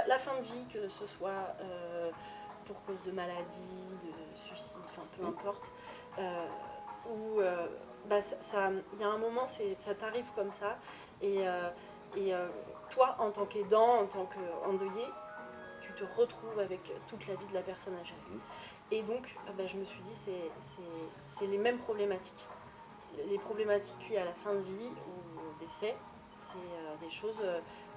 la fin de vie, que ce soit pour cause de maladie, de suicide, enfin peu importe, où il y a un moment, ça t'arrive comme ça, et, euh, et toi, en tant qu'aidant, en tant qu'endeuillé, tu te retrouves avec toute la vie de la personne à gérer. Et donc, je me suis dit, c'est les mêmes problématiques. Les problématiques liées à la fin de vie ou au décès, c'est des choses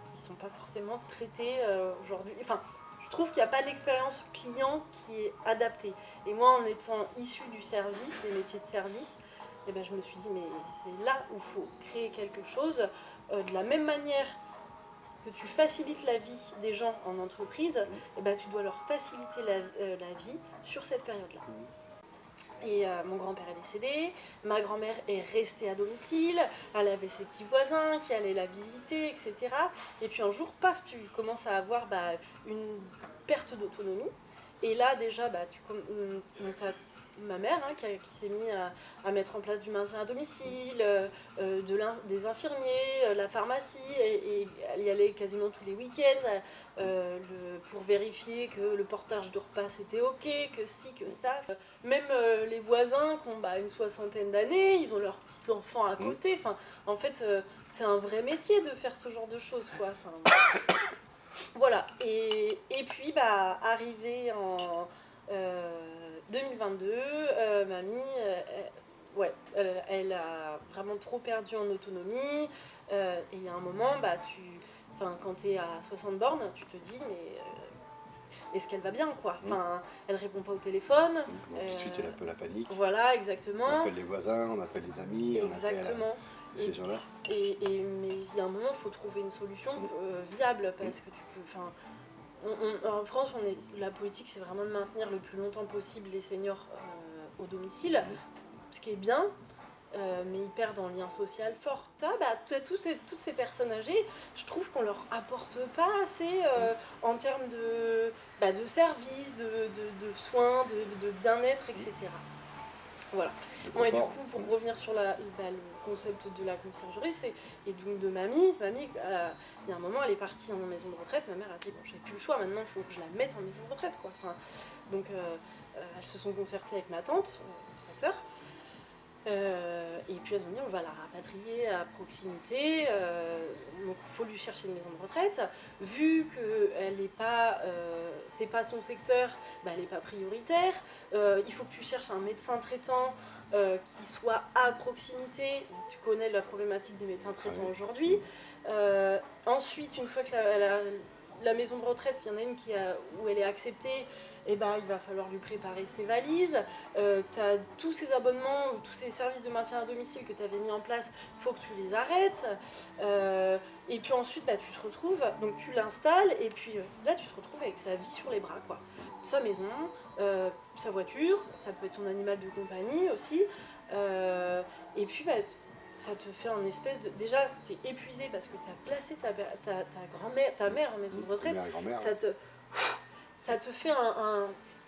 qui ne sont pas forcément traitées aujourd'hui. Enfin, je trouve qu'il n'y a pas l'expérience client qui est adaptée. Et moi, en étant issue du service, des métiers de service, je me suis dit, mais c'est là où il faut créer quelque chose de la même manière que tu facilites la vie des gens en entreprise, tu dois leur faciliter la vie sur cette période-là. Et mon grand-père est décédé, ma grand-mère est restée à domicile, elle avait ses petits voisins qui allaient la visiter, etc. Et puis un jour, paf, tu commences à avoir une perte d'autonomie. Et là, déjà, ma mère qui s'est mise à mettre en place du maintien à domicile, des infirmiers, la pharmacie, et elle y allait quasiment tous les week-ends pour vérifier que le portage de repas c'était ok, que ci, que ça. Même les voisins qui ont une soixantaine d'années, ils ont leurs petits-enfants à côté. Enfin, en fait, c'est un vrai métier de faire ce genre de choses, quoi. Enfin, voilà. Et puis, arrivé en 2022, mamie, elle a vraiment trop perdu en autonomie. Et il y a un moment, quand tu es à 60 bornes, tu te dis, mais est-ce qu'elle va bien, quoi. Enfin, elle répond pas au téléphone. Donc tout de suite, il y a un peu la panique. Voilà, exactement. On appelle les voisins, on appelle les amis, exactement. on appelle ces gens-là. Mais il y a un moment, il faut trouver une solution viable, parce que tu peux... Enfin, en France, la politique, c'est vraiment de maintenir le plus longtemps possible les seniors au domicile, ce qui est bien, mais ils perdent en lien social fort. Ça, toutes ces personnes âgées, je trouve qu'on leur apporte pas assez en termes de services, de soins, de bien-être, etc. Voilà. Bon, et du coup, pour revenir sur le concept de la conciergerie, et donc de mamie, il y a un moment, elle est partie en maison de retraite. Ma mère a dit, bon, j'ai plus le choix, maintenant il faut que je la mette en maison de retraite, quoi. Enfin, donc, elles se sont concertées avec ma tante, sa sœur. Et puis elles ont dit, on va la rapatrier à proximité, donc il faut lui chercher une maison de retraite. Vu que c'est pas son secteur, elle n'est pas prioritaire. Il faut que tu cherches un médecin traitant qui soit à proximité. Tu connais la problématique des médecins traitants aujourd'hui. Ensuite, une fois que la maison de retraite, s'il y en a une où elle est acceptée, il va falloir lui préparer ses valises. Tu as tous ces abonnements, tous ces services de maintien à domicile que tu avais mis en place, il faut que tu les arrêtes. Et puis ensuite, tu te retrouves, donc tu l'installes, et puis là, tu te retrouves avec sa vie sur les bras, quoi. Sa maison, sa voiture, ça peut être son animal de compagnie aussi. Et puis, ça te fait un espèce de... Déjà, tu es épuisé parce que tu as placé ta mère en maison de retraite. Ça te fait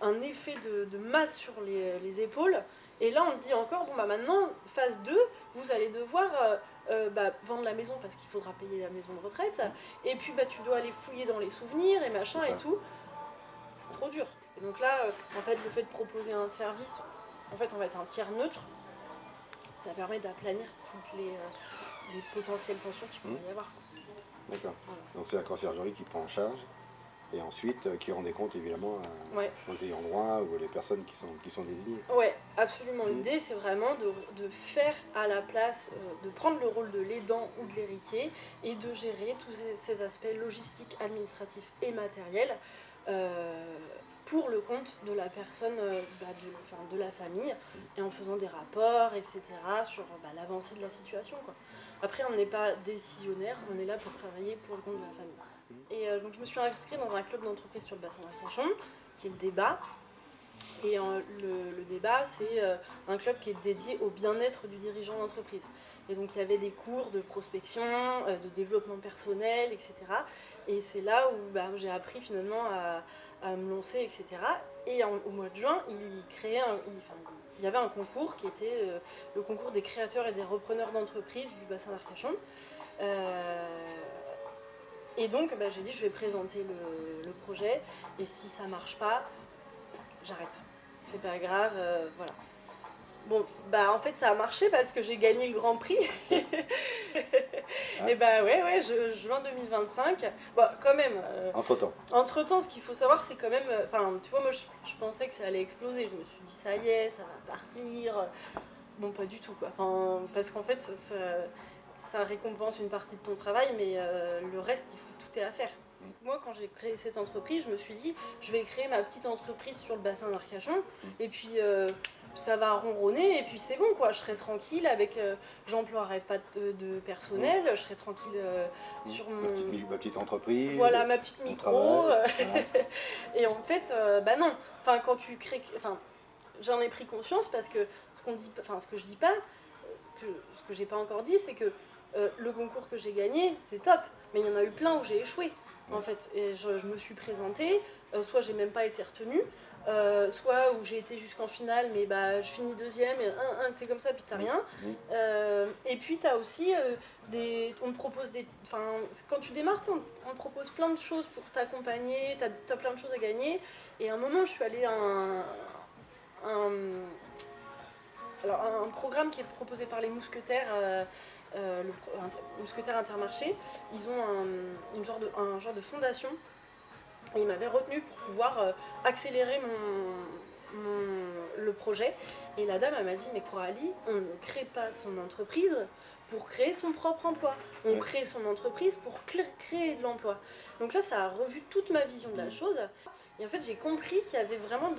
un effet de masse sur les épaules. Et là, on te dit encore, maintenant, phase 2, vous allez devoir vendre la maison parce qu'il faudra payer la maison de retraite. Et puis, tu dois aller fouiller dans les souvenirs et machin et tout. Trop dur. Et donc là, en fait, le fait de proposer un service, en fait, on va être un tiers neutre. Ça permet d'aplanir toutes les potentielles tensions qu'il pourrait y avoir. D'accord. Voilà. Donc c'est la conciergerie qui prend en charge et ensuite qui rend des comptes évidemment aux ayants droit ou les personnes qui sont désignées. Oui, absolument. L'idée, c'est vraiment de faire à la place, de prendre le rôle de l'aidant ou de l'héritier et de gérer tous ces aspects logistiques, administratifs et matériels pour le compte de la personne, de la famille, et en faisant des rapports, etc., sur l'avancée de la situation, quoi. Après, on n'est pas décisionnaire, on est là pour travailler pour le compte de la famille. Et donc je me suis inscrite dans un club d'entreprise sur le bassin d'Arcachon, qui est le débat. Et le débat, c'est un club qui est dédié au bien-être du dirigeant d'entreprise. Et donc il y avait des cours de prospection, de développement personnel, etc. Et c'est là où j'ai appris finalement à me lancer, etc. Et au mois de juin, il y avait un concours qui était le concours des créateurs et des repreneurs d'entreprises du bassin d'Arcachon. Et donc j'ai dit je vais présenter le projet et si ça marche pas, j'arrête. C'est pas grave, voilà. Bon, en fait ça a marché parce que j'ai gagné le Grand Prix. Et ouais, juin 2025. Bon, quand même. Entre-temps, ce qu'il faut savoir, c'est quand même. Tu vois, moi je pensais que ça allait exploser. Je me suis dit, ça y est, ça va partir. Bon, pas du tout, quoi. Parce qu'en fait, ça récompense une partie de ton travail, mais le reste, tout est à faire. Moi, quand j'ai créé cette entreprise, je me suis dit, je vais créer ma petite entreprise sur le bassin d'Arcachon, et puis ça va ronronner, et puis c'est bon, quoi. Je serai tranquille avec, j'emploierai pas de personnel, je serai tranquille sur ma petite entreprise. Voilà, ma petite micro. Et en fait, non. Quand tu crées, j'en ai pris conscience parce que ce que je dis pas, ce que j'ai pas encore dit, c'est que le concours que j'ai gagné, c'est top. Mais il y en a eu plein où j'ai échoué, en fait. Et je me suis présentée, soit j'ai même pas été retenue, soit où j'ai été jusqu'en finale, mais je finis deuxième, et t'es comme ça, puis t'as rien. Et puis t'as aussi on te propose quand tu démarres, on te propose plein de choses pour t'accompagner, t'as plein de choses à gagner. Et à un moment, je suis allée à un programme qui est proposé par les mousquetaires, le mousquetaire Intermarché. Ils ont un genre de fondation et ils m'avaient retenu pour pouvoir accélérer le projet. Et la dame elle m'a dit, mais Coralie, on ne crée pas son entreprise pour créer son propre emploi, on crée son entreprise pour créer de l'emploi. Donc là, ça a revu toute ma vision de la chose. Et en fait, j'ai compris qu'il y avait vraiment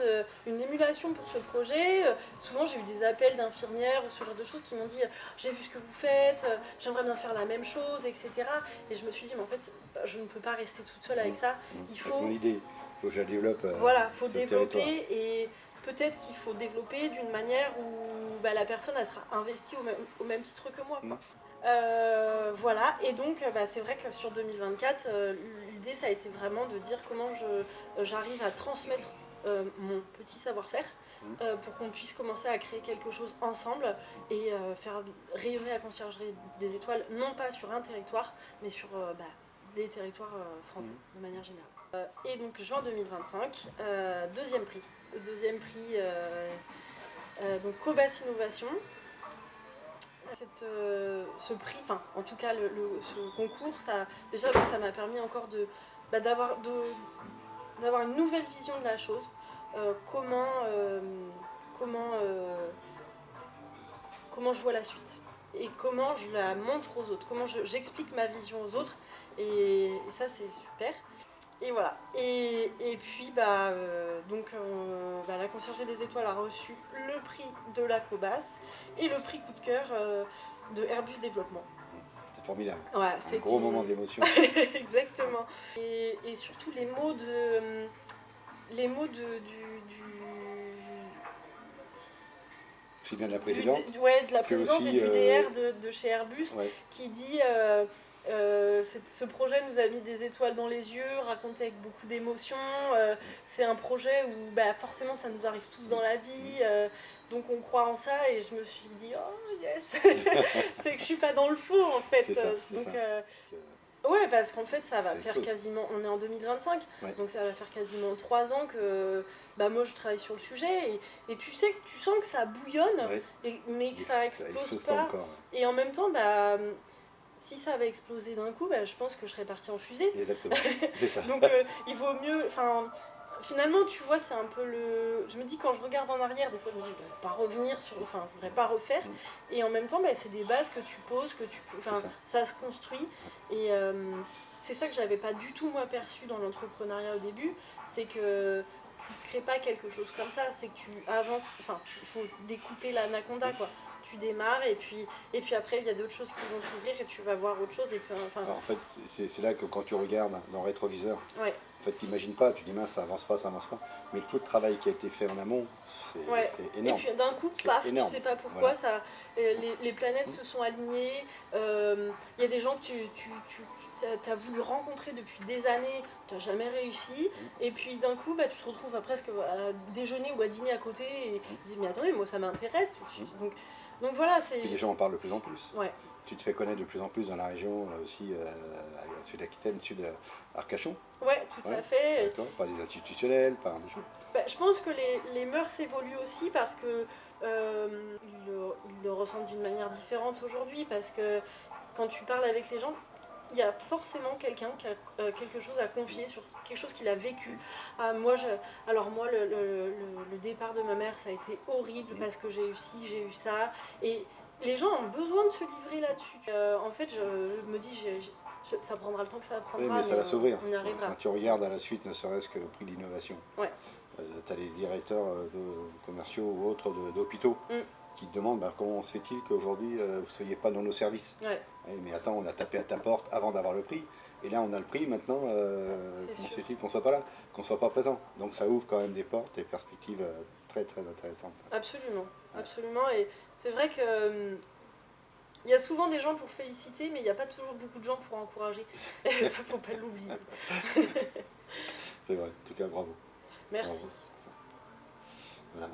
une émulation pour ce projet. Souvent, j'ai eu des appels d'infirmières ou ce genre de choses qui m'ont dit « J'ai vu ce que vous faites, j'aimerais bien faire la même chose, etc. » Et je me suis dit « Mais en fait, je ne peux pas rester toute seule avec ça. Il faut... » Mon idée, il faut que je la développe. Voilà, il faut développer et peut-être qu'il faut développer d'une manière où la personne elle sera investie au même titre que moi. Voilà, et donc c'est vrai que sur 2024, l'idée ça a été vraiment de dire comment j'arrive à transmettre mon petit savoir-faire pour qu'on puisse commencer à créer quelque chose ensemble et faire rayonner la conciergerie des étoiles, non pas sur un territoire, mais sur des territoires français de manière générale. Et donc juin 2025, deuxième prix. Le deuxième prix, donc Cobas Innovation. Ce prix, en tout cas ce concours, ça m'a permis encore d'avoir une nouvelle vision de la chose, comment je vois la suite et comment je la montre aux autres, comment j'explique ma vision aux autres, et ça c'est super. Et voilà. Et puis la Conciergerie des Étoiles a reçu le prix de la Cobas et le prix coup de cœur de Airbus Développement. C'est formidable. Ouais, un gros moment d'émotion. Exactement. Et surtout les mots aussi bien de la présidente. De la présidente et du DR de chez Airbus, qui dit ce projet nous a mis des étoiles dans les yeux, raconté avec beaucoup d'émotion. C'est un projet où forcément ça nous arrive tous dans la vie, donc on croit en ça, et je me suis dit oh yes. C'est que je suis pas dans le faux en fait. Ouais, parce qu'en fait ça va faire quasiment, on est en 2025, donc ça va faire quasiment 3 ans que moi je travaille sur le sujet, et tu sens que ça bouillonne, mais que ça explose pas encore, et en même temps si ça avait explosé d'un coup, je pense que je serais partie en fusée. Exactement, c'est ça. Donc il vaut mieux, finalement tu vois, c'est un peu je me dis, quand je regarde en arrière, des fois je me dis pas revenir je voudrais pas refaire, et en même temps c'est des bases que tu poses, ça se construit, et c'est ça que j'avais pas du tout moi perçu dans l'entrepreneuriat au début, c'est que tu crées pas quelque chose comme ça, c'est que tu avances, il faut découper l'anaconda quoi. Tu démarres, et puis après il y a d'autres choses qui vont s'ouvrir et tu vas voir autre chose, et puis en fait c'est là que quand tu regardes dans le rétroviseur, en fait t'imagines pas, tu dis mince, ça avance pas, mais tout le travail qui a été fait en amont, c'est énorme. Et puis d'un coup paf, tu sais pas pourquoi, ça les planètes se sont alignées, il y a des gens que tu as voulu rencontrer depuis des années, tu n'as jamais réussi, et puis d'un coup tu te retrouves presque à déjeuner ou à dîner à côté, et tu te dis mais attendez, moi ça m'intéresse, donc voilà, et les gens en parlent de plus en plus. tu te fais connaître de plus en plus dans la région, aussi, sud d'Aquitaine, sud Arcachon. Ouais, tout à fait. D'accord, par des institutionnels, par des choses. Je pense que les mœurs évoluent aussi parce que ils le ressentent d'une manière différente aujourd'hui, parce que quand tu parles avec les gens, il y a forcément quelqu'un qui a quelque chose à confier sur quelque chose qu'il a vécu. Moi, le départ de ma mère, ça a été horrible parce que j'ai eu ci, j'ai eu ça. Et les gens ont besoin de se livrer là-dessus. En fait, je me dis, ça prendra le temps que ça prendra. Oui, mais ça va s'ouvrir. On y arrivera. Quand tu regardes à la suite, ne serait-ce que le prix de l'innovation. Ouais. Tu as les directeurs commerciaux ou autres d'hôpitaux qui te demandent comment se fait-il qu'aujourd'hui vous ne soyez pas dans nos services. Ouais. Mais attends, on a tapé à ta porte avant d'avoir le prix. Et là, on a le prix, maintenant, comment se fait-il qu'on ne soit pas là, qu'on ne soit pas présent. Donc ça ouvre quand même des portes, des perspectives très très intéressantes. Absolument, absolument. Et c'est vrai que il y a souvent des gens pour féliciter, mais il n'y a pas toujours beaucoup de gens pour encourager. Et ça, faut pas l'oublier. C'est vrai, en tout cas, bravo. Merci. Bravo. Voilà.